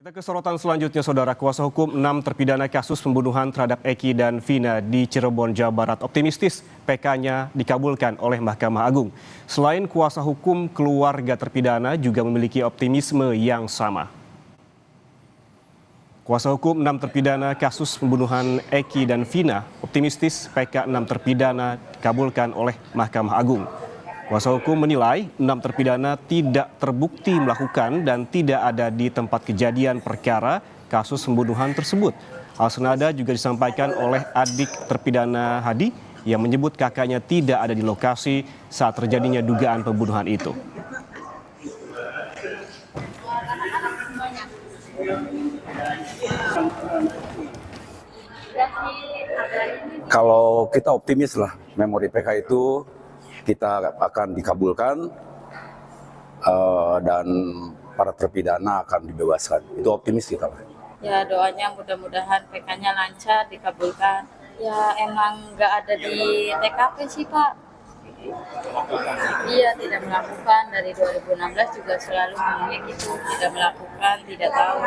Kita ke sorotan selanjutnya, Saudara. Kuasa hukum 6 terpidana kasus pembunuhan terhadap Eki dan Vina di Cirebon, Jawa Barat optimistis PK-nya dikabulkan oleh Mahkamah Agung. Selain kuasa hukum, keluarga terpidana juga memiliki optimisme yang sama. Kuasa hukum 6 terpidana kasus pembunuhan Eki dan Vina optimistis PK 6 terpidana dikabulkan oleh Mahkamah Agung. Kuasa hukum menilai 6 terpidana tidak terbukti melakukan dan tidak ada di tempat kejadian perkara kasus pembunuhan tersebut. Hal senada juga disampaikan oleh adik terpidana Hadi yang menyebut kakaknya tidak ada di lokasi saat terjadinya dugaan pembunuhan itu. Kalau kita optimis lah, memori PK itu kita akan dikabulkan dan para terpidana akan dibebaskan. Itu optimis kita lah. Ya, doanya mudah-mudahan PK-nya lancar, dikabulkan. Ya emang nggak ada di TKP sih, Pak. Dia tidak melakukan, dari 2016 juga selalu ngomongnya gitu, tidak melakukan, tidak tahu.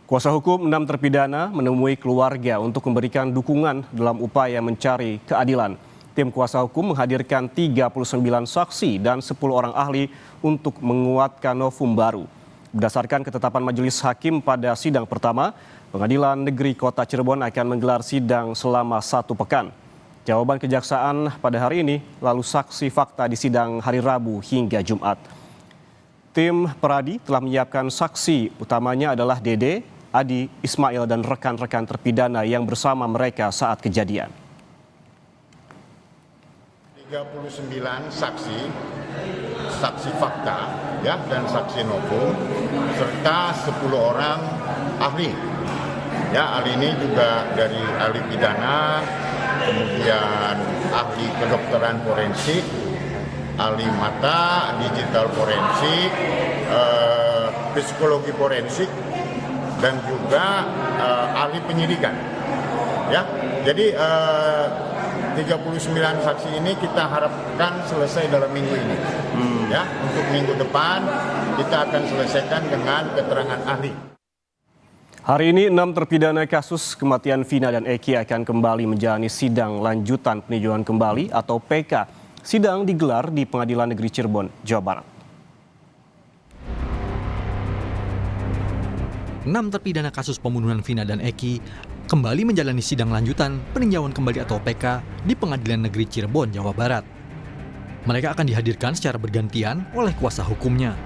Kuasa hukum 6 terpidana menemui keluarga untuk memberikan dukungan dalam upaya mencari keadilan. Tim kuasa hukum menghadirkan 39 saksi dan 10 orang ahli untuk menguatkan novum baru. Berdasarkan ketetapan majelis hakim pada sidang pertama, Pengadilan Negeri Kota Cirebon akan menggelar sidang selama 1 pekan. Jawaban kejaksaan pada hari ini, lalu saksi fakta di sidang hari Rabu hingga Jumat. Tim Peradi telah menyiapkan saksi, utamanya adalah Dede, Adi, Ismail dan rekan-rekan terpidana yang bersama mereka saat kejadian. 39 saksi fakta ya, dan saksi novum serta 10 orang ahli. Ya, ahli ini juga dari ahli pidana, kemudian ahli kedokteran forensik, ahli mata, digital forensik, psikologi forensik, dan juga ahli penyidikan. Ya, jadi 39 saksi ini kita harapkan selesai dalam minggu ini. Ya, untuk minggu depan kita akan selesaikan dengan keterangan ahli. Hari ini 6 terpidana kasus kematian Vina dan Eki akan kembali menjalani sidang lanjutan peninjauan kembali atau PK. Sidang digelar di Pengadilan Negeri Cirebon, Jawa Barat. 6 terpidana kasus pembunuhan Vina dan Eki kembali menjalani sidang lanjutan peninjauan kembali atau PK di Pengadilan Negeri Cirebon, Jawa Barat. Mereka akan dihadirkan secara bergantian oleh kuasa hukumnya.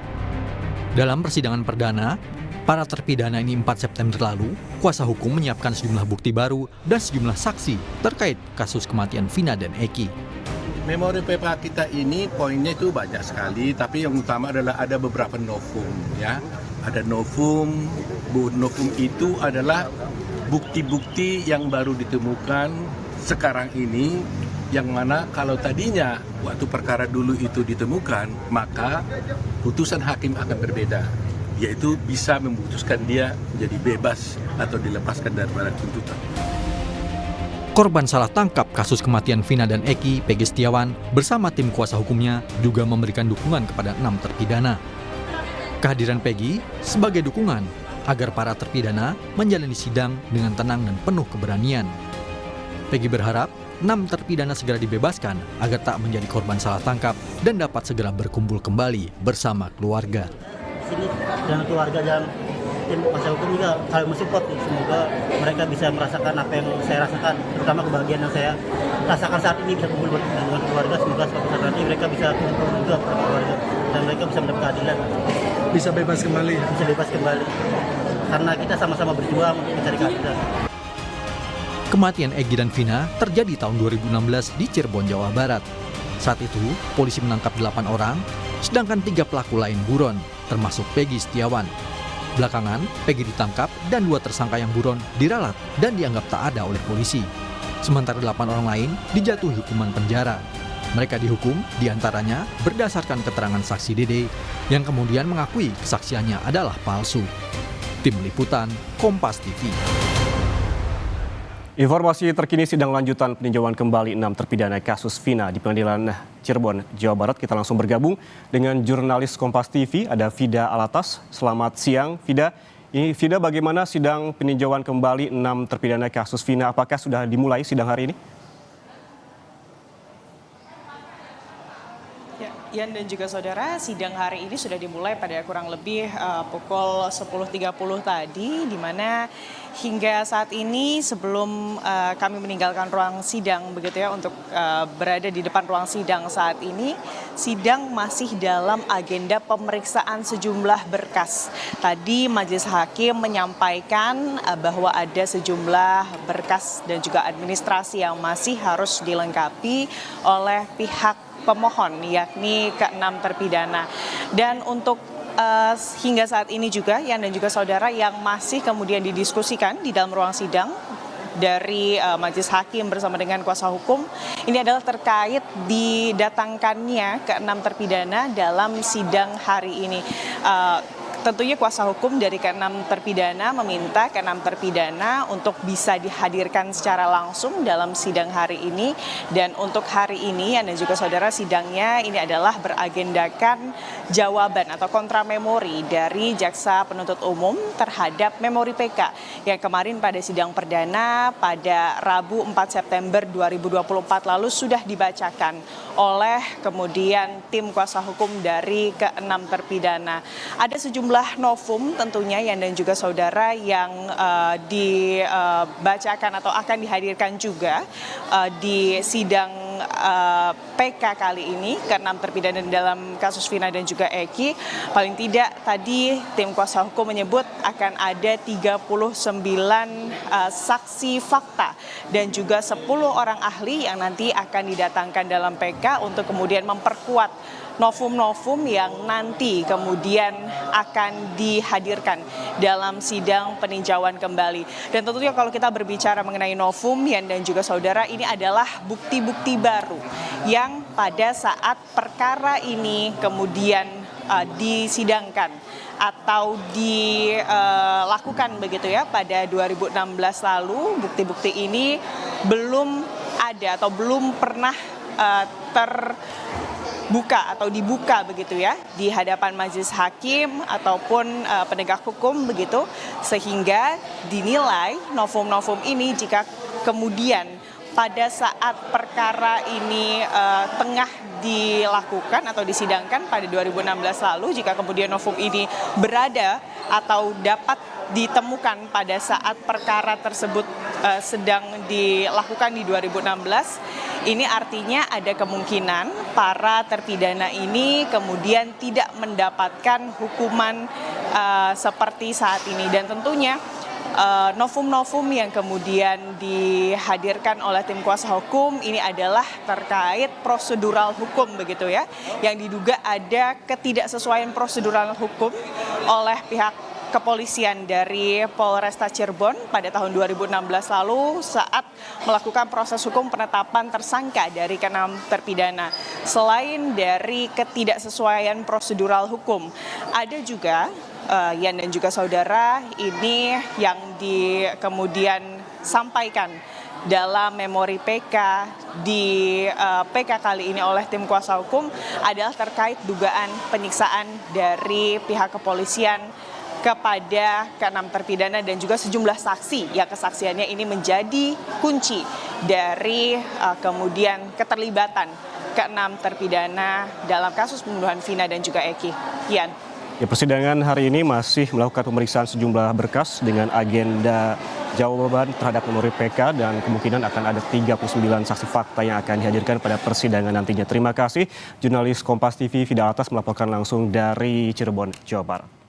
Dalam persidangan perdana, para terpidana ini 4 September lalu, kuasa hukum menyiapkan sejumlah bukti baru dan sejumlah saksi terkait kasus kematian Vina dan Eki. Memori PK kita ini poinnya itu banyak sekali, tapi yang utama adalah ada beberapa novum ya. Ada novum itu adalah bukti-bukti yang baru ditemukan sekarang ini, yang mana kalau tadinya waktu perkara dulu itu ditemukan, maka putusan hakim akan berbeda, yaitu bisa memutuskan dia menjadi bebas atau dilepaskan dari tuntutan. Korban salah tangkap kasus kematian Vina dan Eki, Pegi Setiawan, bersama tim kuasa hukumnya juga memberikan dukungan kepada 6 terpidana. Kehadiran Pegi sebagai dukungan agar para terpidana menjalani sidang dengan tenang dan penuh keberanian. Pegi berharap 6 terpidana segera dibebaskan agar tak menjadi korban salah tangkap dan dapat segera berkumpul kembali bersama keluarga. Sini dan keluarga dan tim kuasa hukum juga saling mensupport. Semoga mereka bisa merasakan apa yang saya rasakan, terutama kebahagiaan yang saya rasakan saat ini, bisa kumpul dengan keluarga. Semoga suatu saat nanti mereka bisa kumpul juga bersama keluarga dan mereka bisa mendapat keadilan. Bisa bebas kembali? Bisa bebas kembali. Karena kita sama-sama berjuang untuk mencari keadilan. Kematian Egi dan Vina terjadi tahun 2016 di Cirebon, Jawa Barat. Saat itu, polisi menangkap 8 orang, sedangkan 3 pelaku lain buron, termasuk Pegi Setiawan. Belakangan, Pegi ditangkap dan 2 tersangka yang buron diralat dan dianggap tak ada oleh polisi. Sementara 8 orang lain dijatuhi hukuman penjara. Mereka dihukum diantaranya berdasarkan keterangan saksi Dede yang kemudian mengakui kesaksiannya adalah palsu. Tim Liputan, Kompas TV. Informasi terkini sidang lanjutan peninjauan kembali 6 terpidana kasus Vina di Pengadilan Cirebon, Jawa Barat. Kita langsung bergabung dengan jurnalis Kompas TV, ada Vida Alatas. Selamat siang, Vida. Vida, bagaimana sidang peninjauan kembali 6 terpidana kasus Vina? Apakah sudah dimulai sidang hari ini? Ian dan juga saudara, sidang hari ini sudah dimulai pada kurang lebih pukul 10.30 tadi, di mana hingga saat ini sebelum kami meninggalkan ruang sidang begitu ya untuk berada di depan ruang sidang saat ini, sidang masih dalam agenda pemeriksaan sejumlah berkas. Tadi majelis hakim menyampaikan bahwa ada sejumlah berkas dan juga administrasi yang masih harus dilengkapi oleh pihak pemohon, yakni ke-6 terpidana. Dan untuk hingga saat ini juga, Yan dan juga saudara, yang masih kemudian didiskusikan di dalam ruang sidang dari majelis hakim bersama dengan kuasa hukum, ini adalah terkait didatangkannya ke-6 terpidana dalam sidang hari ini. Tentunya kuasa hukum dari ke-6 terpidana meminta ke-6 terpidana untuk bisa dihadirkan secara langsung dalam sidang hari ini. Dan untuk hari ini, dan juga saudara, sidangnya ini adalah beragendakan jawaban atau kontra memori dari jaksa penuntut umum terhadap memori PK yang kemarin pada sidang perdana pada Rabu 4 September 2024 lalu sudah dibacakan oleh kemudian tim kuasa hukum dari ke-6 terpidana. Ada sejumlah novum tentunya Yan dan juga saudara yang dibacakan atau akan dihadirkan juga di sidang PK kali ini ke-6 terpidana dalam kasus Vina dan juga Eki. Paling tidak tadi tim kuasa hukum menyebut akan ada 39 saksi fakta dan juga 10 orang ahli yang nanti akan didatangkan dalam PK untuk kemudian memperkuat novum-novum yang nanti kemudian akan dihadirkan dalam sidang peninjauan kembali. Dan tentunya kalau kita berbicara mengenai novum, Yan dan juga saudara, ini adalah bukti-bukti baru yang pada saat perkara ini kemudian disidangkan atau dilakukan begitu ya pada 2016 lalu. Bukti-bukti ini belum ada atau belum pernah terbuka atau dibuka begitu ya di hadapan majelis hakim ataupun penegak hukum begitu, sehingga dinilai novum-novum ini jika kemudian pada saat perkara ini tengah dilakukan atau disidangkan pada 2016 lalu, jika kemudian novum ini berada atau dapat ditemukan pada saat perkara tersebut sedang dilakukan di 2016, ini artinya ada kemungkinan para terpidana ini kemudian tidak mendapatkan hukuman seperti saat ini. Dan tentunya novum-novum yang kemudian dihadirkan oleh tim kuasa hukum ini adalah terkait prosedural hukum begitu ya, yang diduga ada ketidaksesuaian prosedural hukum oleh pihak kepolisian dari Polresta Cirebon pada tahun 2016 lalu saat melakukan proses hukum penetapan tersangka dari ke-6 terpidana. Selain dari ketidaksesuaian prosedural hukum, ada juga Yan dan juga saudara, ini yang kemudian sampaikan dalam memori PK di PK kali ini oleh tim kuasa hukum adalah terkait dugaan penyiksaan dari pihak kepolisian kepada ke-6 terpidana dan juga sejumlah saksi yang kesaksiannya ini menjadi kunci dari kemudian keterlibatan ke-6 terpidana dalam kasus pembunuhan Vina dan juga Eki. Yan. Ya, persidangan hari ini masih melakukan pemeriksaan sejumlah berkas dengan agenda jawaban terhadap memori PK dan kemungkinan akan ada 39 saksi fakta yang akan dihadirkan pada persidangan nantinya. Terima kasih jurnalis Kompas TV Vida Alatas melaporkan langsung dari Cirebon, Jawa Barat.